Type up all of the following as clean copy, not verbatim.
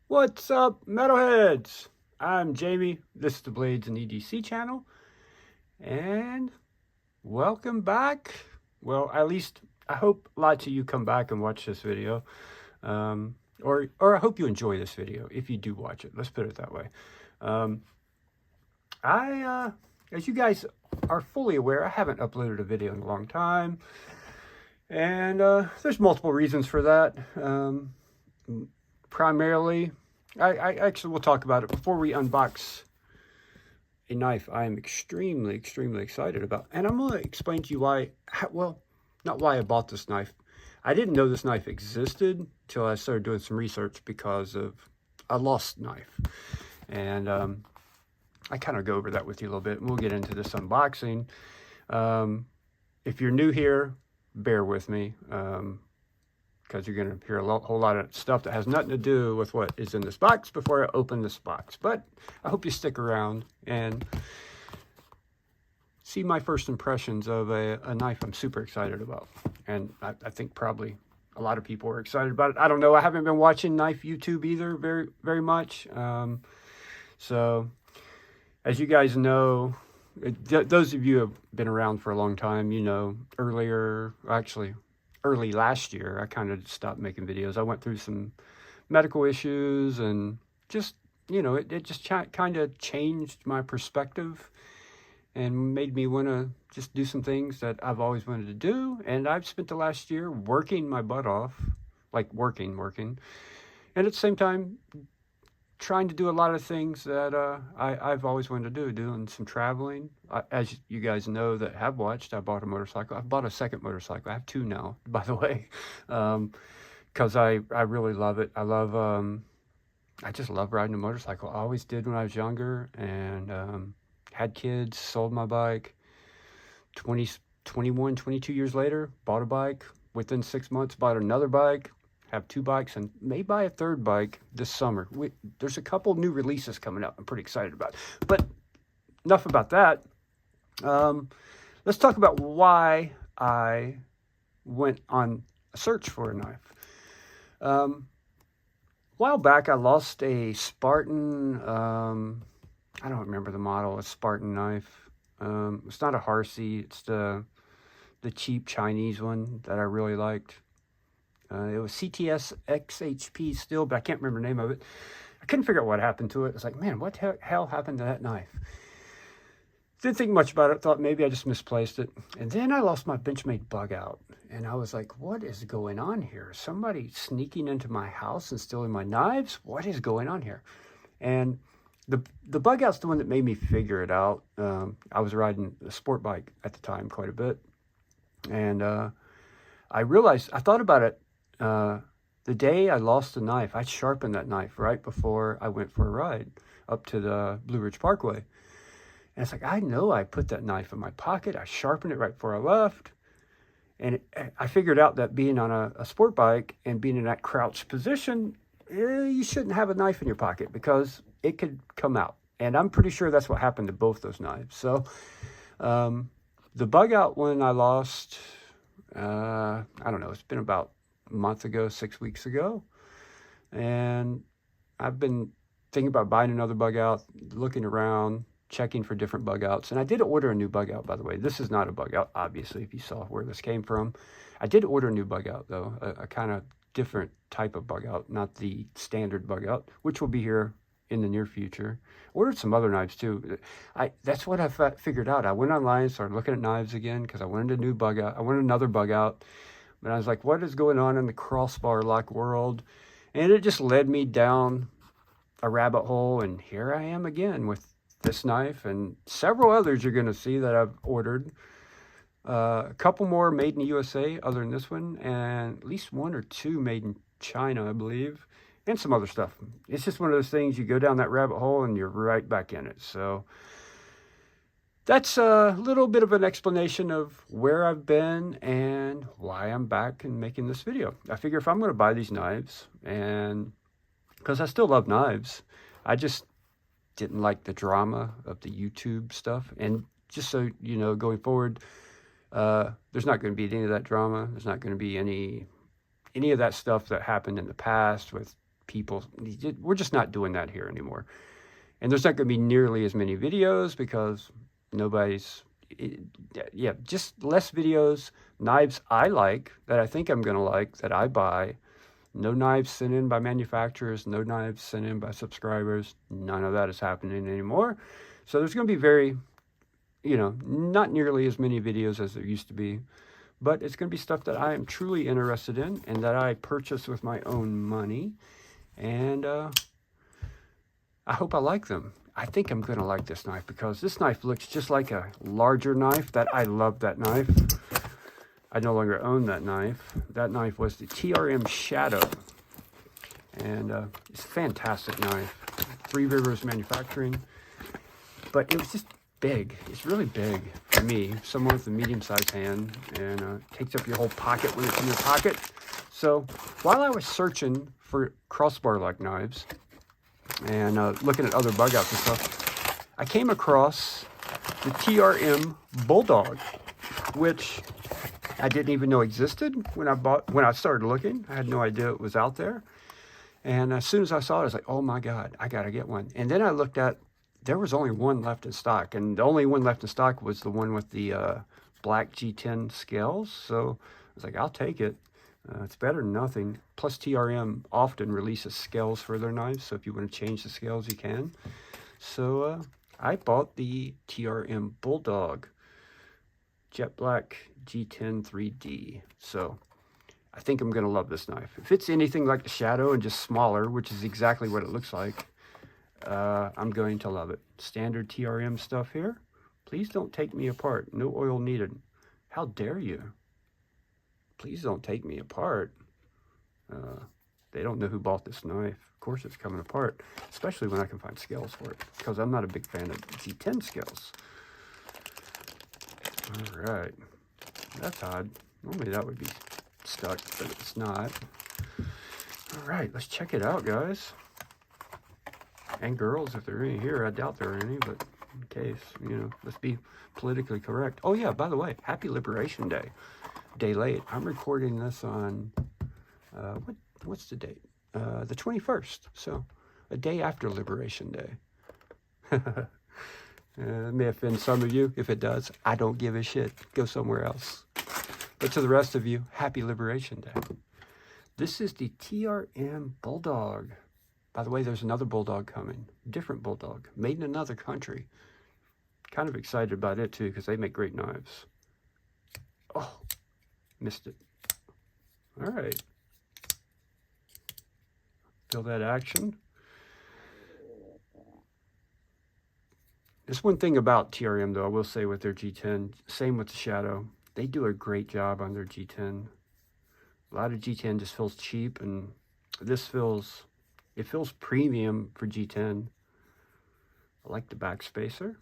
What's up, metalheads? I'm Jamie. This is the Blades and EDC channel, and welcome back. Well, at least I hope lots of you come back and watch this video, or I hope you enjoy this video if you do watch it. Let's put it that way. Um, as you guys are fully aware, I haven't uploaded a video in a long time, and there's multiple reasons for that. Primarily, I actually will talk about it before we unbox a knife I am extremely excited about. And I'm going to explain to you why, well, not why I bought this knife. I didn't know this knife existed till I started doing some research because of a lost knife. And I kind of go over that with you a little bit, and we'll get into this unboxing. If you're new here, bear with me. Because you're going to hear a whole lot of stuff that has nothing to do with what is in this box before I open this box. But I hope you stick around and see my first impressions of a knife I'm super excited about. And I think probably a lot of people are excited about it. I don't know. I haven't been watching knife YouTube either very much. So as you guys know, those of you who have been around for a long time, you know, early last year, I kind of stopped making videos. I went through some medical issues and just, you know, it just kind of changed my perspective and made me want to just do some things that I've always wanted to do. And I've spent the last year working my butt off, like working, and at the same time, trying to do a lot of things that I've always wanted to do, doing some traveling. As you guys know that have watched, I bought a motorcycle. I've bought a second motorcycle. I have two now, by the way, because I really love it. I just love riding a motorcycle. I always did when I was younger, and had kids, sold my bike. 21, 22 years later, bought a bike. Within 6 months, bought another bike. Have two bikes and may buy a third bike this summer. There's a couple new releases coming up I'm pretty excited about. But enough about that. Let's talk about why I went on a search for a knife. A while back, I lost a Spartan, I don't remember the model, a Spartan knife. It's not a Harsey, it's the cheap Chinese one that I really liked. It was CTS XHP still, but I can't remember the name of it. I couldn't figure out what happened to it. It's like, man, what the hell happened to that knife? Didn't think much about it. Thought maybe I just misplaced it. And then I lost my Benchmade bug out. And I was like, what is going on here? Somebody sneaking into my house and stealing my knives? What is going on here? And the bug out's the one that made me figure it out. I was riding a sport bike at the time quite a bit. And I realized, I thought about it. The day I lost the knife, I sharpened that knife right before I went for a ride up to the Blue Ridge Parkway. And it's like, I know I put that knife in my pocket. I sharpened it right before I left. And I figured out that being on a sport bike and being in that crouched position, you shouldn't have a knife in your pocket because it could come out. And I'm pretty sure that's what happened to both those knives. So the bug out one I lost, I don't know, it's been about a month ago, 6 weeks ago, and I've been thinking about buying another bug out, looking around, checking for different bug outs. And I did order a new bug out, by the way. This is not a bug out, obviously, if you saw where this came from. I did order a new bug out, though, a kind of different type of bug out, not the standard bug out, which will be here in the near future. Ordered some other knives too. That's what I figured out. I went online, started looking at knives again because I wanted a new bug out. I wanted another bug out. And I was like, what is going on in the crossbar lock world? And it just led me down a rabbit hole. And here I am again with this knife and several others you're going to see that I've ordered. A couple more made in the USA other than this one. And at least one or two made in China, I believe. And some other stuff. It's just one of those things, you go down that rabbit hole and you're right back in it. So that's a little bit of an explanation of where I've been and why I'm back and making this video. I figure if I'm going to buy these knives, and because I still love knives, I just didn't like the drama of the YouTube stuff. And just so you know, going forward, there's not going to be any of that drama. There's not going to be any of that stuff that happened in the past with people. We're just not doing that here anymore. And there's not going to be nearly as many videos because nobody's, yeah, just less videos. Knives I like, that I think I'm going to like, that I buy. No knives sent in by manufacturers, no knives sent in by subscribers. None of that is happening anymore. So there's going to be very, not nearly as many videos as there used to be. But it's going to be stuff that I am truly interested in and that I purchase with my own money. And I hope I like them. I think I'm going to like this knife because this knife looks just like a larger knife. That I love that knife. I no longer own that knife. That knife was the TRM Shadow. And it's a fantastic knife. Three Rivers Manufacturing. But it was just big. It's really big for me. Someone with a medium-sized hand. And takes up your whole pocket when it's in your pocket. So while I was searching for crossbar-like knives and looking at other bug outs and stuff, I came across the TRM Bulldog, which I didn't even know existed when I started looking. I had no idea it was out there. And as soon as I saw it, I was like, oh my God, I got to get one. And then I looked at, there was only one left in stock. And the only one left in stock was the one with the black G10 scales. So I was like, I'll take it. It's better than nothing. Plus TRM often releases scales for their knives. So if you want to change the scales, you can. So I bought the TRM Bulldog Jet Black G10 3D. So I think I'm going to love this knife. If it's anything like the Shadow and just smaller, which is exactly what it looks like, I'm going to love it. Standard TRM stuff here. Please don't take me apart. No oil needed. How dare you? Please don't take me apart. They don't know who bought this knife. Of course it's coming apart, especially when I can find scales for it, because I'm not a big fan of G10 scales. All right. That's odd. Normally that would be stuck, but it's not. All right, let's check it out, guys. And girls, if there are any here. I doubt there are any, but in case, let's be politically correct. Oh yeah, by the way, happy Liberation Day. Day late. I'm recording this on, what's the date? The 21st, so a day after Liberation Day. It may offend some of you. If it does, I don't give a shit. Go somewhere else. But to the rest of you, happy Liberation Day. This is the TRM Bulldog. By the way, there's another Bulldog coming. Different Bulldog. Made in another country. Kind of excited about it, too, because they make great knives. Oh, missed it. All right. Feel that action. There's one thing about TRM, though, I will say with their G10. Same with the Shadow. They do a great job on their G10. A lot of G10 just feels cheap, and this feels premium for G10. I like the back spacer.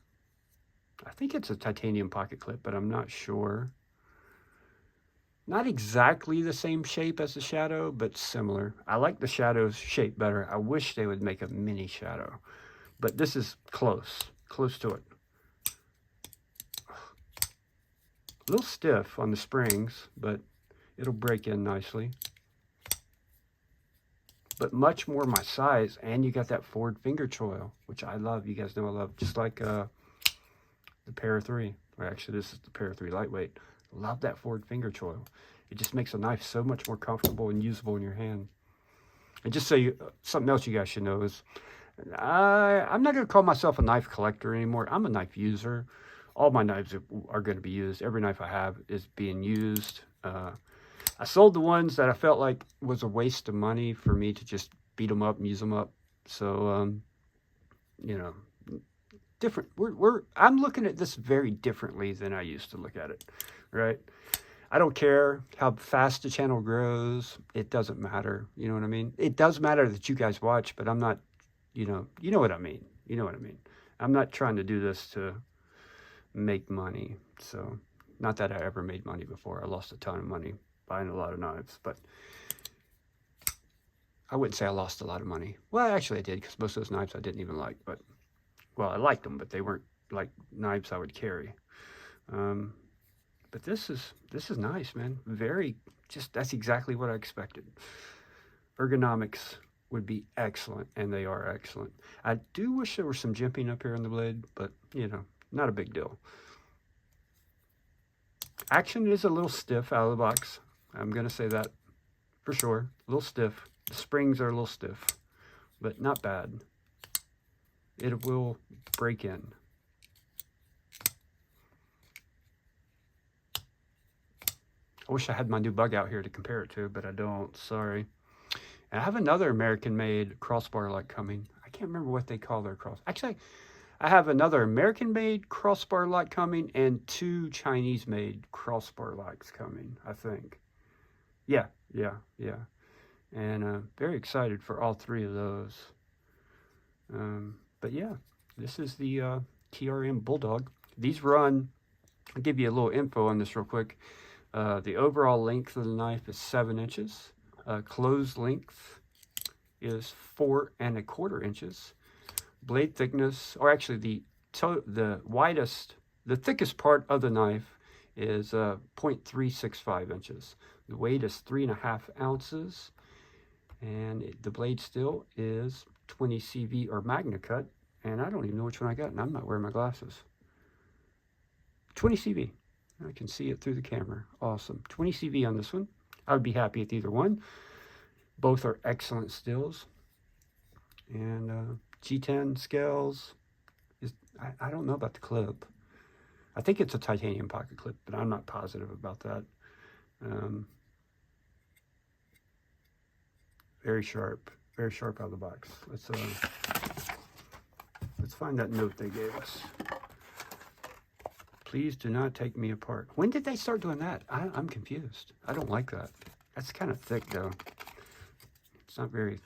I think it's a titanium pocket clip, but I'm not sure. Not exactly the same shape as the Shadow, but similar. I like the Shadow's shape better. I wish they would make a mini Shadow, but this is close to it. A little stiff on the springs, but it'll break in nicely. But much more my size, and you got that forward finger choil, which I love. You guys know I love, just like the Para 3. Or actually, this is the Para 3 lightweight. Love that forward finger choil. It just makes a knife so much more comfortable and usable in your hand. And just so something else you guys should know is, I'm not going to call myself a knife collector anymore. I'm a knife user. All my knives are going to be used. Every knife I have is being used. I sold the ones that I felt like was a waste of money for me to just beat them up and use them up. So, different. I'm looking at this very differently than I used to look at it, right? I don't care how fast the channel grows. It doesn't matter. You know what I mean? It does matter that you guys watch, but I'm not, you know what I mean. You know what I mean? I'm not trying to do this to make money. So, not that I ever made money before. I lost a ton of money buying a lot of knives, but I wouldn't say I lost a lot of money. Well, actually I did, because most of those knives I didn't even like, but, well, I liked them, but they weren't like knives I would carry. But this is nice, man. Very, that's exactly what I expected. Ergonomics would be excellent, and they are excellent. I do wish there was some jimping up here on the blade, but, you know, not a big deal. Action is a little stiff out of the box. I'm going to say that for sure. A little stiff. The springs are a little stiff, but not bad. It will break in. I wish I had my new bug out here to compare it to, but I don't. Sorry. And I have another American-made crossbar light coming. I can't remember what they call their cross. Actually, I have another American-made crossbar light coming and 2 Chinese-made crossbar lights coming, I think. Yeah. And very excited for all 3 of those. But yeah, this is the TRM Bulldog. These run, I'll give you a little info on this real quick. The overall length of the knife is 7 inches. Closed length is 4 1/4 inches. Blade thickness, or actually the widest, the thickest part of the knife is 0.365 inches. The weight is 3.5 ounces, and the blade steel is 20 CV or Magna Cut, and I don't even know which one I got, and I'm not wearing my glasses. 20 CV. I can see it through the camera. Awesome. 20 CV on this one. I would be happy with either one. Both are excellent stills. And G10 scales. I don't know about the clip. I think it's a titanium pocket clip, but I'm not positive about that. Very sharp out of the box. Let's find that note they gave us. Please do not take me apart. When did they start doing that? I'm confused. I don't like that. That's kind of thick, though. It's not very...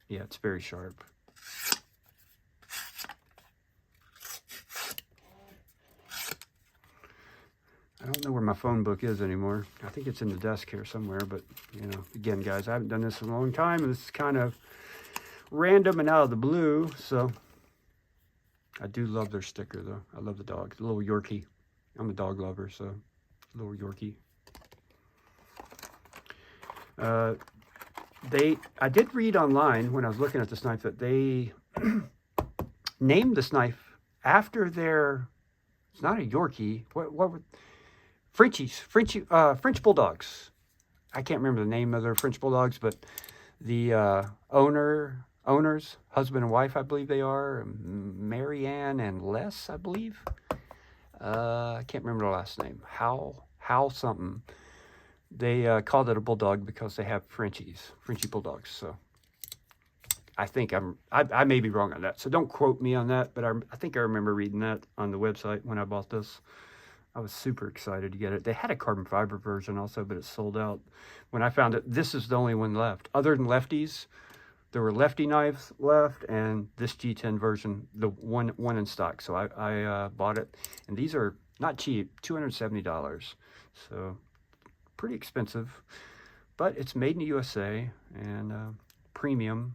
Yeah, it's very sharp. I don't know where my phone book is anymore. I think it's in the desk here somewhere, but, you know, again, guys, I haven't done this in a long time, and this is kind of random and out of the blue, so... I do love their sticker, though. I love the dog. The little Yorkie. I'm a dog lover, so little Yorkie. I did read online when I was looking at this knife that they named this knife after their, it's not a Yorkie, what were, French Bulldogs. I can't remember the name of their French Bulldogs, but the owners, husband and wife, I believe they are, Marianne and Les, I believe. I can't remember the last name. How something. They called it a Bulldog because they have Frenchie Bulldogs. So I think I may be wrong on that. So don't quote me on that, but I think I remember reading that on the website when I bought this. I was super excited to get it. They had a carbon fiber version also, but it sold out. When I found it, this is the only one left. Other than lefties, there were lefty knives left, and this G10 version, the one in stock. So I bought it, and these are not cheap, $270. So pretty expensive, but it's made in the USA and premium,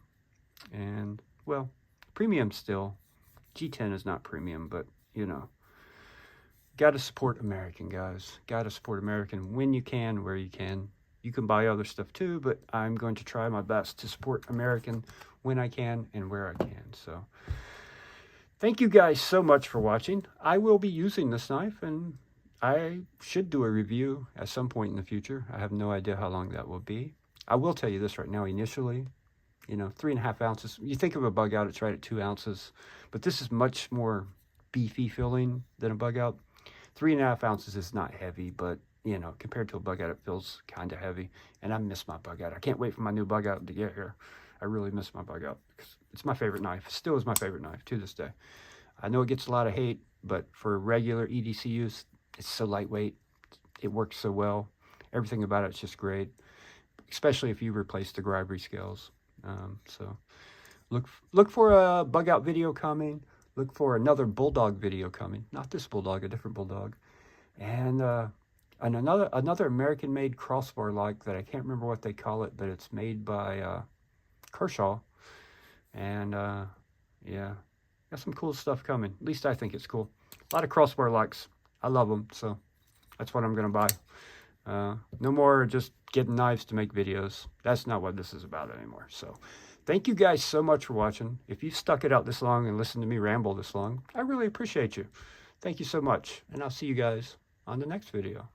and well, premium still. G10 is not premium, but you know, got to support American, guys. Got to support American when you can, where you can. You can buy other stuff too, but I'm going to try my best to support American when I can and where I can. So thank you guys so much for watching. I will be using this knife, and I should do a review at some point in the future. I have no idea how long that will be. I will tell you this right now, initially, you know, 3.5 ounces. You think of a bug out, it's right at 2 ounces, but this is much more beefy feeling than a bug out. 3.5 ounces is not heavy, but you know, compared to a bug out, it feels kind of heavy. And I miss my bug out. I can't wait for my new bug out to get here. I really miss my bug out. It's my favorite knife. It still is my favorite knife to this day. I know it gets a lot of hate, but for regular EDC use, it's so lightweight. It works so well. Everything about it's just great, especially if you replace the Gribery scales. So look for a bug out video coming. Look for another Bulldog video coming. Not this Bulldog, a different Bulldog. And another American-made crossbar like that. I can't remember what they call it, but it's made by Kershaw. And yeah, got some cool stuff coming. At least I think it's cool. A lot of crossbar likes. I love them, so that's what I'm going to buy. No more just getting knives to make videos. That's not what this is about anymore. So thank you guys so much for watching. If you've stuck it out this long and listened to me ramble this long, I really appreciate you. Thank you so much. And I'll see you guys on the next video.